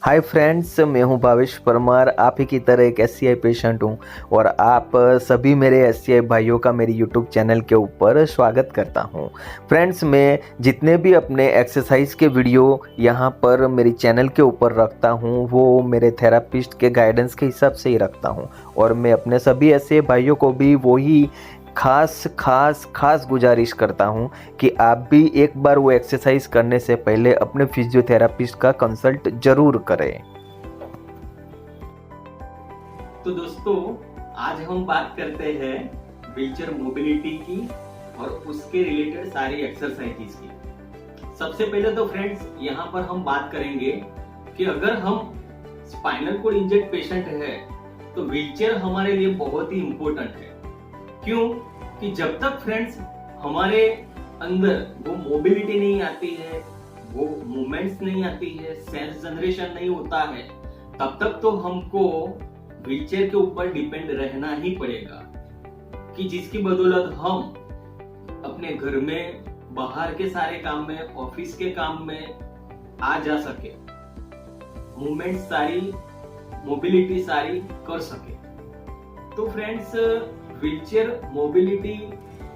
Hi friends, मैं हूं भावेश परमार। आप ही की तरह एक एससीआई पेशेंट हूं और आप सभी मेरे एससीआई भाइयों का मेरी यूट्यूब चैनल के ऊपर स्वागत करता हूं। फ्रेंड्स, मैं जितने भी अपने एक्सरसाइज के वीडियो यहां पर मेरी चैनल के ऊपर रखता हूं वो मेरे थेरापिस्ट के गाइडेंस के हिसाब से ही रखता हूं और मैं अपने सभी एससीआई भाइयों को भी वही खास खास खास गुजारिश करता हूं कि आप भी एक बार वो एक्सरसाइज करने से पहले अपने फिजियोथेरापिस्ट का कंसल्ट जरूर करें। तो दोस्तों, आज हम बात करते हैं व्हीलचेयर मोबिलिटी की और उसके रिलेटेड सारी एक्सरसाइजेज की। सबसे पहले तो फ्रेंड्स, यहाँ पर हम बात करेंगे कि अगर हम स्पाइनल कोड इंजर्ड पेशेंट है तो व्हीलचेयर हमारे लिए बहुत ही इंपॉर्टेंट है। क्यों? कि जब तक फ्रेंड्स हमारे अंदर वो मोबिलिटी नहीं आती है, वो मूवमेंट्स नहीं आती है, सेंस जनरेशन नहीं होता है, तब तक तो हमको व्हीलचेयर के ऊपर डिपेंड रहना ही पड़ेगा। कि जिसकी बदौलत हम अपने घर में, बाहर के सारे काम में, ऑफिस के काम में आ जा सके, मूवमेंट सारी, मोबिलिटी सारी कर सके। तो फ्रेंड्स, व्हीलचेयर मोबिलिटी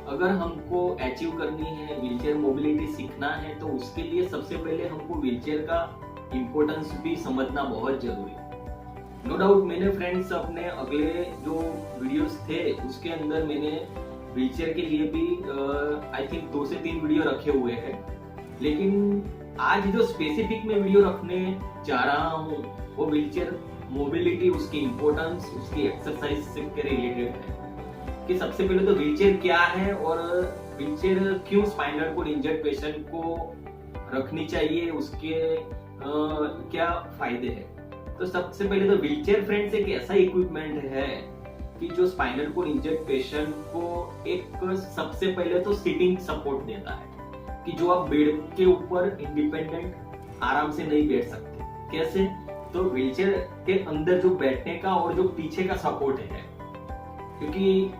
अगर हमको अचीव करनी है, व्हीलचेयर मोबिलिटी सीखना है, तो उसके लिए सबसे पहले हमको व्हीलचेयर का इम्पोर्टेंस भी समझना बहुत जरूरी है। नो डाउट, मैंने फ्रेंड्स अपने अगले जो वीडियोस थे उसके अंदर मैंने व्हीलचेयर के लिए भी आई थिंक 2 से 3 वीडियो रखे हुए हैं, लेकिन आज जो स्पेसिफिक में वीडियो रखने जा रहा हूँ वो व्हीलचेयर मोबिलिटी, उसकी इम्पोर्टेंस, उसकी एक्सरसाइज से रिलेटेड है। कि सबसे पहले तो व्हीलचेयर क्या है और व्हीलचेयर क्यों स्पाइनल कोड इंजर्ड पेशेंट को रखनी चाहिए, उसके क्या फायदे हैं। तो सबसे पहले तो व्हीलचेयर फ्रेंड्स एक ऐसा इक्विपमेंट है कि जो स्पाइनल कोड इंजर्ड पेशेंट को एक सबसे पहले तो सीटिंग सपोर्ट देता है। कि जो आप बेड के ऊपर इंडिपेंडेंट आराम से नहीं बैठ सकते। कैसे? तो व्हीलचेयर के अंदर जो बैठने का और जो पीछे का सपोर्ट है, क्योंकि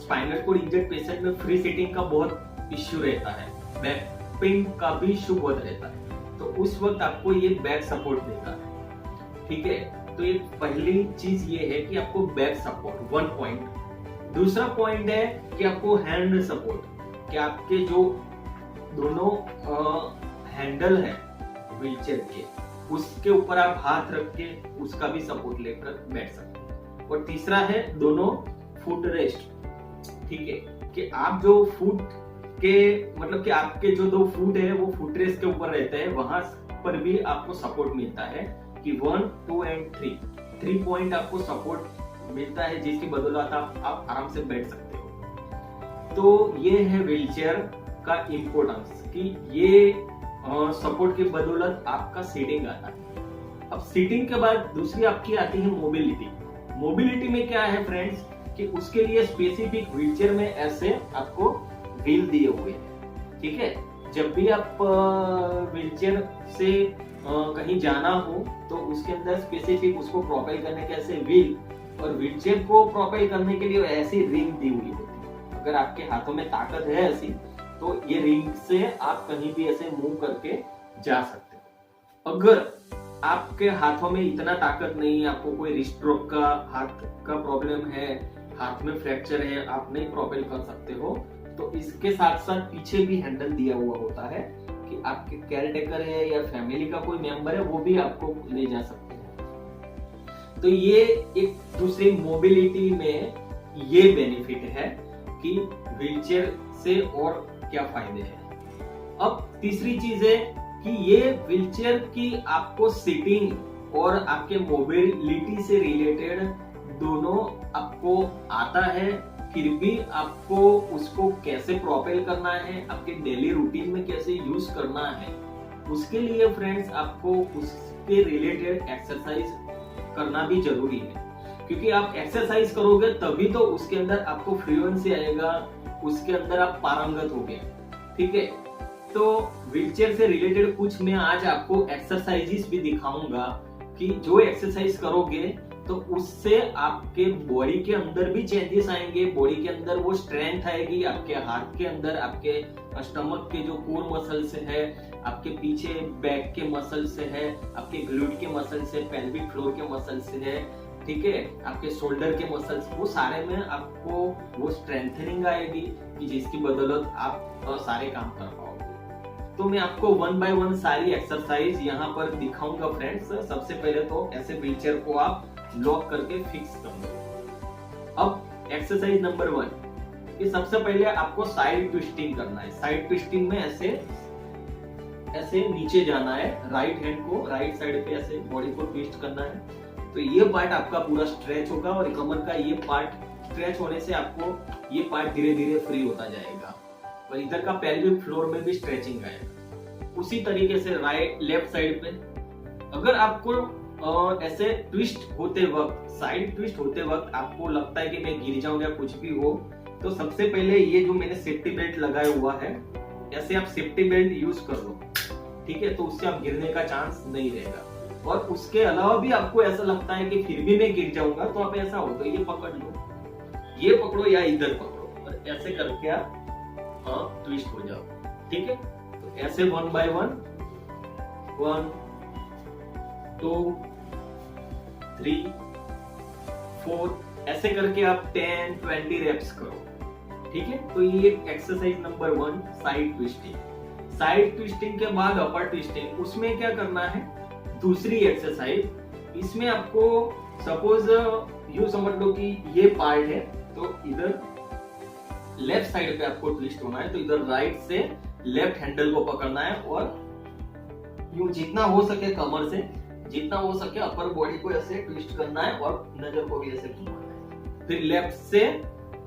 स्पाइनल कोड इंजर्ड पेशेंट में फ्री सीटिंग का बहुत इश्यू रहता है, बैक पेन का भी इश्यू बहुत रहता है, तो उस वक्त आपको ये बैक सपोर्ट देता है। ठीक है, तो ये पहली चीज ये है कि आपको बैक सपोर्ट, 1 पॉइंट। दूसरा पॉइंट है कि आपको हैंड सपोर्ट, कि आपके जो दोनों हैंडल है व्हीलचेयर के, उसके ऊपर आप हाथ रख के उसका भी सपोर्ट लेकर बैठ सकते हैं। और तीसरा है दोनों फुट रेस्ट। ठीक है, कि आप जो फुट के, मतलब कि आपके जो 2 फुट है वो फुट रेस्ट के ऊपर रहते हैं, वहां पर भी आपको सपोर्ट मिलता है। कि 1, 2 एंड 3 पॉइंट आपको सपोर्ट मिलता है, जिसकी बदौलत आप आराम से बैठ सकते हो। तो ये है व्हीलचेयर का इम्पोर्टेंस, कि ये सपोर्ट की बदौलत आपका सीटिंग आता है। अब सीटिंग के बाद दूसरी आपकी आती है मोबिलिटी। मोबिलिटी में क्या है फ्रेंड्स, कि उसके लिए स्पेसिफिक व्हीलचेयर में ऐसे आपको व्हील दिए हुए हैं। ठीक है, जब भी आप व्हीलचेयर से कहीं जाना हो तो उसके अंदर स्पेसिफिक उसको प्रोपेल करने के ऐसे व्हील, और व्हीलचेयर को प्रोपेल करने के लिए ऐसी रिंग दी हुई होती है। अगर आपके हाथों में ताकत है ऐसी, तो ये रिंग से आप कहीं भी ऐसे मूव करके जा सकते हो। अगर आपके हाथों में इतना ताकत नहीं है, आपको कोई रिस्ट स्ट्रोक का हाथ का प्रॉब्लम है, हाथ में फ्रैक्चर है, आप नहीं प्रोपेल कर सकते हो, तो इसके साथ साथ पीछे भी हैंडल दिया हुआ होता है कि आपके केयर टेकर है या फैमिली का कोई मेंबर है, वो भी आपको ले जा सकते हैं। तो ये एक दूसरी मोबिलिटी में ये बेनिफिट है कि व्हीलचेयर से और क्या फायदे हैं। अब तीसरी चीज है कि ये व्हीलचेयर की आपको सीटिंग और आपके मोबिलिटी से रिलेटेड दोनों आपको आता है, फिर भी आपको उसको कैसे प्रोपेल करना है, आपके डेली रूटीन में कैसे यूज करना है, उसके लिए फ्रेंड्स आपको उसके रिलेटेड एक्सरसाइज करना भी जरूरी है। क्योंकि आप एक्सरसाइज करोगे तभी तो उसके अंदर आपको फ्लुएंसी आएगा, उसके अंदर आप पारंगत होगे। ठीक है, तो व्हीलचेयर से रिलेटेड कुछ मैं आज आपको एक्सरसाइजेस भी दिखाऊंगा कि जो एक्सरसाइज करोगे तो उससे आपके बॉडी के अंदर भी चेंजेस आएंगे, बॉडी के अंदर वो स्ट्रेंथ आएगी, आपके हाथ के अंदर, आपके स्टमक के जो कोर मसल से है, आपके पीछे बैक के मसल से है, आपके ग्लूट के मसल से, पेल्विक फ्लोर के मसल से है, ठीक है, आपके शोल्डर के मसल्स, वो सारे में आपको वो स्ट्रेंथनिंग आएगी कि जिसकी बदौलत आप सारे काम कर पाओगे। तो मैं आपको 1 बाय 1 सारी एक्सरसाइज यहाँ पर दिखाऊंगा फ्रेंड्स। सबसे पहले तो ऐसे व्हीलचेयर को आप लॉक करके फिक्स कर दो। अब एक्सरसाइज नंबर 1 कि सबसे पहले आपको साइड ट्विस्टिंग करना है। साइड ट्विस्टिंग में ऐसे ऐसे नीचे जाना है, राइट हैंड को राइट साइड पे ऐसे बॉडी को ट्विस्ट करना है। तो ये पार्ट आपका पूरा स्ट्रेच होगा और कमर का ये पार्ट स्ट्रेच होने से आपको ये पार्ट धीरे धीरे फ्री होता जाएगा और इधर का पेल्विक फ्लोर में भी स्ट्रेचिंग आएगा। उसी तरीके से राइट लेफ्ट साइड पे अगर आपको ऐसे ट्विस्ट होते वक्त, साइड ट्विस्ट होते वक्त आपको लगता है कि मैं गिर जाऊं या कुछ भी हो, तो सबसे पहले ये जो मैंने सेफ्टी बेल्ट लगाया हुआ है, ऐसे आप सेफ्टी बेल्ट यूज कर लो, ठीक है, तो उससे आप गिरने का चांस नहीं रहेगा। और उसके अलावा भी आपको ऐसा लगता है कि फिर भी मैं गिर जाऊंगा, तो आप ऐसा हो तो ये पकड़ लो, ये पकड़ो या इधर पकड़ो और ऐसे करके आप ट्विस्ट हो जाओ, ठीक है। तो ऐसे 1 बाय 1 1 2 3 4 ऐसे करके आप 10-20 रेप्स करो, ठीक है। तो ये exercise number 1 side twisting. Side twisting के बाद अपर ट्विस्टिंग, उसमें क्या करना है, दूसरी एक्सरसाइज। इसमें आपको सपोज यूं समझ लो कि ये पार्ट है, तो इधर लेफ्ट साइड पे आपको ट्विस्ट होना है, तो इधर राइट से लेफ्ट हैंडल को पकड़ना है और यूं जितना हो सके कमर से जितना हो सके अपर बॉडी को ऐसे ट्विस्ट करना है और नजर को भी ऐसे घुमाना है। फिर लेफ्ट से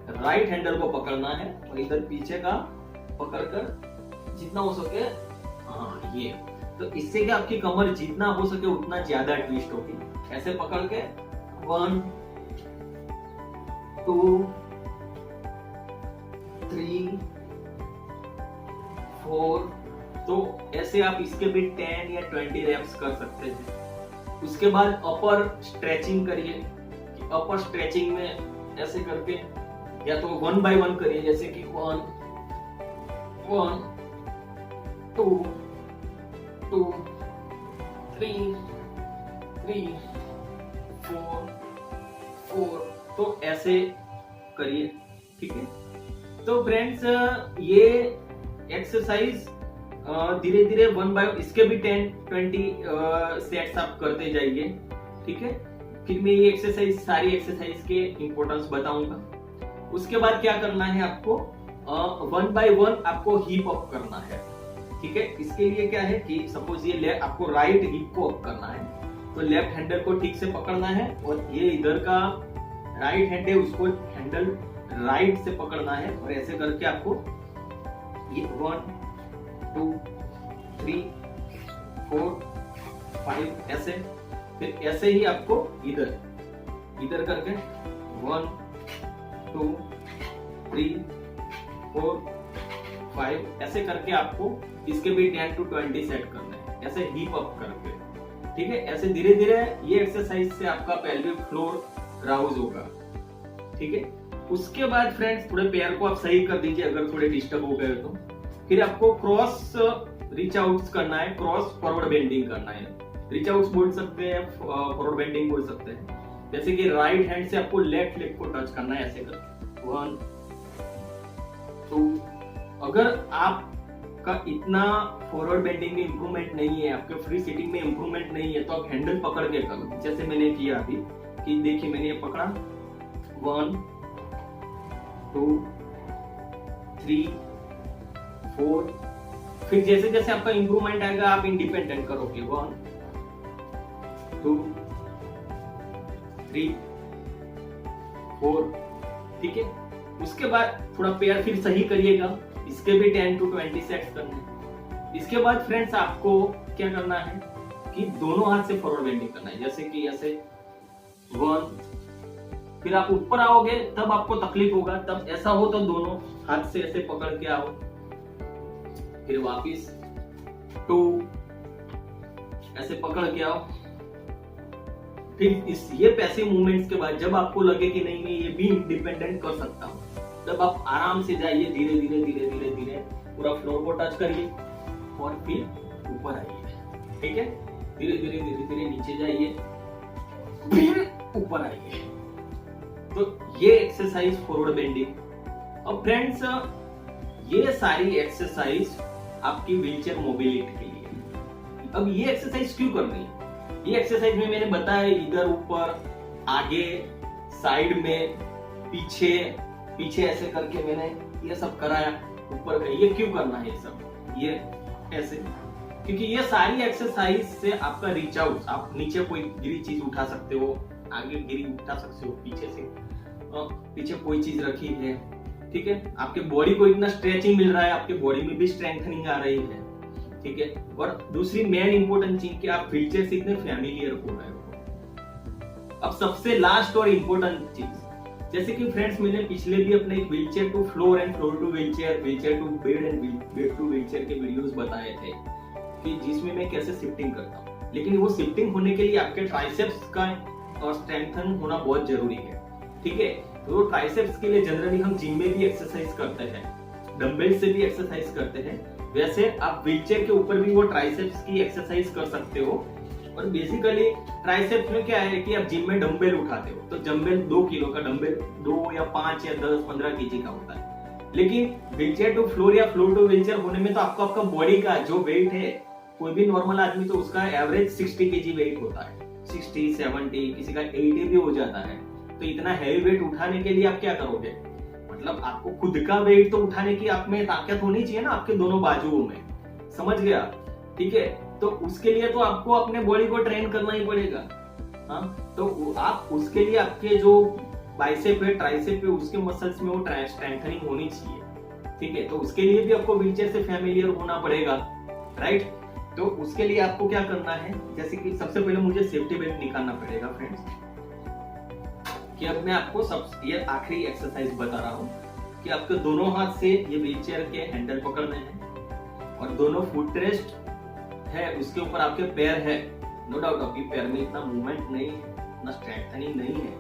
राइट हैंडल को पकड़ना है और इधर पीछे का पकड़कर जितना हो सके, हाँ ये, तो इससे क्या आपकी कमर जितना हो सके उतना ज्यादा ट्विस्ट होगी। ऐसे पकड़ के 1 2 3 4, तो ऐसे आप इसके भी 10 या 20 रेप्स कर सकते हैं। उसके बाद अपर स्ट्रेचिंग करिए। अपर स्ट्रेचिंग में ऐसे करके या तो 1 बाय 1 करिए, जैसे कि 1 1 2 2 3 3 4 4, तो ऐसे करिए, ठीक है। तो फ्रेंड्स ये एक्सरसाइज धीरे धीरे 1 बाय, इसके भी 10-20 सेट्स आप करते जाइए, ठीक है। फिर मैं ये एक्सरसाइज सारी एक्सरसाइज के इंपॉर्टेंस बताऊंगा। उसके बाद क्या करना है आपको, 1 बाय 1 आपको हिप अप करना है, ठीक है। इसके लिए क्या है कि सपोज ये आपको राइट हिप को अप करना है, तो लेफ्ट हैंडल को ठीक से पकड़ना है और ये इधर का राइट हैंड है उसको हैंडल राइट से पकड़ना है और ऐसे करके आपको ये 1 2 3 4 5 ऐसे, फिर ऐसे ही आपको इधर इधर करके 1 2 3 4 5 ऐसे करके आपको इसके भी 10 to 20 सेट करना है, ऐसे हीप अप करके, ठीक है। ऐसे धीरे धीरे ये एक्सरसाइज से आपका पेल्विक फ्लोर राउज होगा, ठीक है। उसके बाद फ्रेंड्स थोड़े पैर को आप सही कर दीजिए अगर थोड़े डिस्टर्ब हो गए तो। फिर आपको क्रॉस रीच आउट्स करना है, क्रॉस फॉरवर्ड बेंडिंग करना है। रीच आउट्स बोल सकते हैं, फॉरवर्ड बेंडिंग बोल सकते हैं। जैसे कि राइट हैंड से आपको लेफ्ट लेग को टच करना है, ऐसे कर 1 2। अगर आपका इतना फॉरवर्ड बेंडिंग में इंप्रूवमेंट नहीं है, आपके फ्री सिटिंग में इंप्रूवमेंट नहीं है, तो आप हैंडल पकड़ के करो, जैसे मैंने किया अभी कि देखिए मैंने ये पकड़ा 1 2 3 4। फिर जैसे जैसे आपका इंप्रूवमेंट आएगा आप इंडिपेंडेंट करोगे 1 2 3 4, ठीक है। उसके बाद थोड़ा पैर फिर सही करिएगा, इसके भी 10 to 20 सेट्स करने हैं। इसके बाद फ्रेंड्स आपको क्या करना है कि दोनों हाथ से फॉरवर्ड बेंडिंग करना है, जैसे कि ऐसे 1, फिर आप ऊपर आओगे तब आपको तकलीफ होगा, तब ऐसा हो तो दोनों हाथ से ऐसे पकड़ के आओ, फिर वापिस 2 ऐसे पकड़ के आओ, फिर ये पैसिव मूवमेंट्स के बाद जब आपको लगे कि नहीं मैं ये भी इंडिपेंडेंट कर सकता हूँ, तब आप आराम से जाइए, धीरे धीरे धीरे धीरे धीरे पूरा फ्लोर को टच करिए और फिर ऊपर आइए। ठीक है, धीरे धीरे धीरे धीरे नीचे जाइए, फिर ऊपर आइए। तो ये एक्सरसाइज फॉरवर्ड बेंडिंग। और फ्रेंड्स, ये सारी एक्सरसाइज आपकी व्हीलचेयर मोबिलिटी के लिए। अब ये एक्सरसाइज क्यों करनी है? ये एक्सरसाइज में मैंने बताया इधर ऊपर, आगे, साइड में, पीछे, पीछे ऐसे करके मैंने ये सब कराया, ऊपर का। ये क्यों करना है ये सब? ये ऐसे क्योंकि ये सारी एक्सरसाइज से आपका रीच आउट, आप नीचे कोई गिरी चीज उठा सकते हो, आगे गिरी उठा सकते हो, पीछे से पीछे कोई चीज रखी है। ठीक है, आपके बॉडी को इतना स्ट्रेचिंग मिल रहा है, आपके बॉडी में भी स्ट्रेंथनिंग आ रही है। ठीक है, और दूसरी मेन इंपॉर्टेंट चीज कि आप व्हीलचेयर से इतने फैमिलियर हो रहे हो। अब सबसे लास्ट और इम्पोर्टेंट चीज, जैसे कि फ्रेंड्स मैंने पिछले भी अपने एक wheelchair to floor and floor to wheelchair, wheelchair to bed and bed to wheelchair के वीडियोस बताए थे कि जिसमें मैं कैसे शिफ्टिंग करता हूँ। लेकिन वो शिफ्टिंग होने के लिए आपके ट्राइसेप्स का और स्ट्रेंथन होना बहुत जरूरी है। ठीक है, तो ट्राइसेप्स के लिए जनरली हम जिम में भी एक्सरसाइज करते हैं, डंबल से भी एक्सरसाइज करते हैं। वैसे आप व्हीलचेयर के ऊपर भी वो ट्राइसेप्स की एक्सरसाइज कर सकते हो। और बेसिकली ट्राइसेप्स में क्या है कि आप जिम में डंबल उठाते हो, तो डंबल 2 किलो का डंबल 2 या 5 या 10 15 केजी का होता है। लेकिन व्हीलचेयर टू फ्लोर या फ्लोर टू व्हीलचेयर होने में तो आपका बॉडी का जो वेट है, कोई भी नॉर्मल आदमी तो उसका एवरेज 60 केजी वेट होता है, 60 70, किसी का 80 भी हो जाता है। तो इतना हैवी वेट उठाने के लिए आप क्या करोगे? मतलब आपको खुद का वेट तो उठाने की आप में ताकत होनी चाहिए ना, आपके दोनों बाजुओं में। समझ गया? ठीक है, तो उसके लिए तो आपको अपने बॉडी को ट्रेन करना ही पड़ेगा। हाँ, तो आप उसके लिए आपके जो बाइसेप है, ट्राइसेप है, उसके मसल्स में वो स्ट्रेंथनिंग होनी चाहिए। ठीक है, तो उसके लिए भी आपको व्हीलचेयर से फैमिलियर होना पड़ेगा, राइट? तो उसके लिए आपको क्या करना है, जैसे कि सबसे पहले मुझे सेफ्टी बेल्ट निकालना पड़ेगा फ्रेंड्स। कि अब मैं आपको ये आखिरी एक्सरसाइज बता रहा हूँ कि आपके दोनों हाथ से ये व्हीलचेयर के हैंडल पकड़ने हैं और दोनों फुट रेस्ट है, उसके ऊपर आपके पैर है। नो डाउट आपके पैर में इतना मूवमेंट नहीं है, इतना स्ट्रेंथनिंग नहीं है,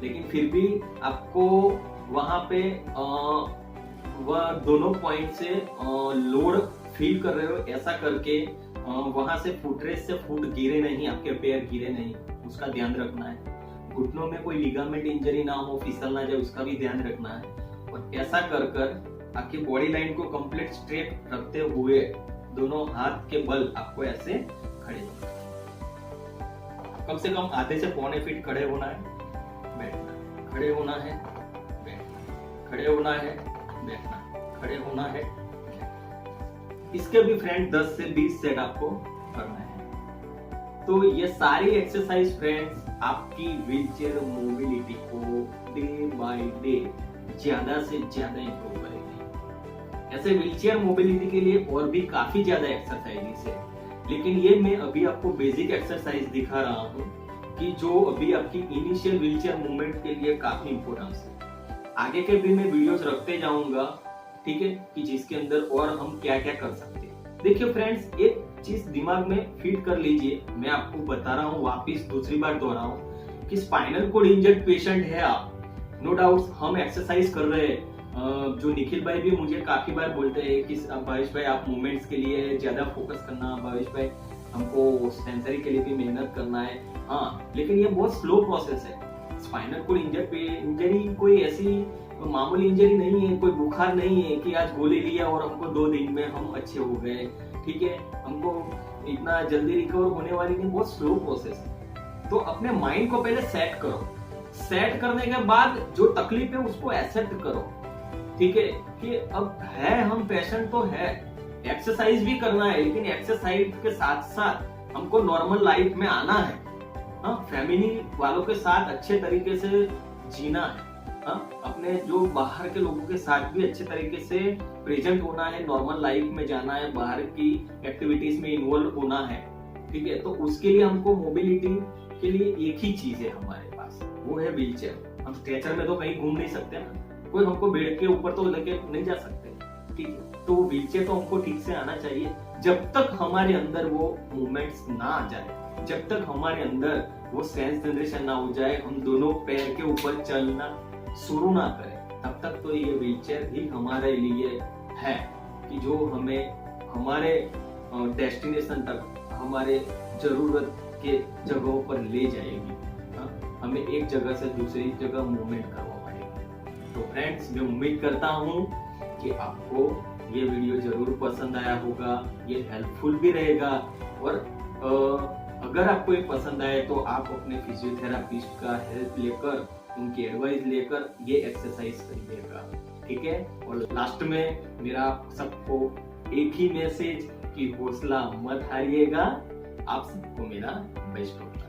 लेकिन फिर भी आपको वहां पे वह दोनों पॉइंट से लोड फील कर रहे हो, ऐसा करके वहां से फुट रेस्ट से फुट गिरे नहीं, आपके पैर गिरे नहीं, उसका ध्यान रखना है। घुटनों में कोई लिगामेंट इंजरी ना हो, फिसल ना जाए, उसका भी ध्यान रखना है। और ऐसा कर कर आपकी बॉडी लाइन को कंप्लीट स्ट्रेट रखते हुए दोनों हाथ के बल आपको ऐसे खड़े होना है। कम से कम आधे से पौने फीट खड़े होना है, बैठना, खड़े होना है, बैठना, खड़े होना है, बैठना, खड़े होना है। इसके भी फ्रेंड 10 से 20 सेट आपको करना है। तो ये सारी एक्सरसाइज फ्रेंड्स आपकी व्हीलचेयर मोबिलिटी को डे बाय डे ज्यादा से ज्यादा इंप्रूव करेगी। ऐसे व्हीलचेयर मोबिलिटी के लिए और भी काफी ज्यादा एक्सरसाइजेस है, लेकिन ये मैं अभी आपको बेसिक एक्सरसाइज दिखा रहा हूँ कि जो अभी आपकी इनिशियल व्हीलचेयर मूवमेंट के लिए काफी इंपॉर्टेंस है। आगे के भी मैं वीडियोस रखते जाऊंगा, ठीक है, कि जिसके अंदर और हम क्या क्या कर सकते हैं। देखिए फ्रेंड्स, एक चीज दिमाग में फीड कर लीजिए, मैं आपको बता रहा हूँ, वापिस दूसरी बार दोहराऊं कि स्पाइनल कोड इंजर्ड पेशेंट है आप, नो डाउट हम एक्सरसाइज कर रहे हैं। जो निखिल भाई भी मुझे काफी बार बोलते हैं कि भावेश भाई आप मूवमेंट्स के लिए ज्यादा फोकस करना, भावेश भाई हमको सेंसरी के लिए भी मेहनत करना है। हाँ, लेकिन ये बहुत स्लो प्रोसेस है। स्पाइनल कोड इंजरी कोई ऐसी मामूली इंजरी नहीं है, कोई बुखार नहीं है कि आज गोली लिया और हमको 2 दिन में हम अच्छे हो गए। ठीक है, हमको इतना जल्दी रिकवर होने वाली नहीं, बहुत स्लो प्रोसेस है। तो अपने माइंड को पहले सेट करो, सेट करने के बाद जो तकलीफ है उसको एक्सेप्ट करो। ठीक है, कि अब है हम पेशेंट तो है, एक्सरसाइज भी करना है, लेकिन एक्सरसाइज के साथ साथ हमको नॉर्मल लाइफ में आना है। हाँ, फैमिली वालों के साथ अच्छे तरीके से जीना है। हाँ, अपने जो बाहर के लोगों के साथ भी अच्छे तरीके से प्रेजेंट होना है, नॉर्मल लाइफ में जाना है, बाहर की एक्टिविटीज में इन्वॉल्व होना है। ठीक है, तो उसके लिए हमको मोबिलिटी के लिए एक ही चीज है हमारे पास, वो है व्हीलचेयर। हम स्ट्रेचर में तो कहीं घूम नहीं सकते ना, कोई हमको बेड के ऊपर तो लेके नहीं जा सकते। ठीक है, तो व्हीलचेयर तो हमको ठीक से आना चाहिए। जब तक हमारे अंदर वो मूवमेंट्स ना आ जाए, जब तक हमारे अंदर वो सेंस जनरेशन ना हो जाए, हम दोनों पैर के ऊपर चलना शुरू ना करें, तब तक तो ये व्हीलचेयर भी हमारे लिए है कि जो हमें हमारे डेस्टिनेशन तक, हमारे जरूरत के जगहों पर ले जाएगी। हमें एक जगह से दूसरी जगह मूवमेंट करवा पाएगी। तो फ्रेंड्स, मैं उम्मीद करता हूँ कि आपको ये वीडियो जरूर पसंद आया होगा, ये हेल्पफुल भी रहेगा। और अगर आपको ये पसंद आए तो आप अपने फिजियोथेरापिस्ट का हेल्प लेकर, उनकी एडवाइस लेकर ये एक्सरसाइज करिएगा, ठीक है। और लास्ट में मेरा आप सबको एक ही मैसेज कि हौसला मत हारिएगा। आप सबको मेरा बेस्ट होगा।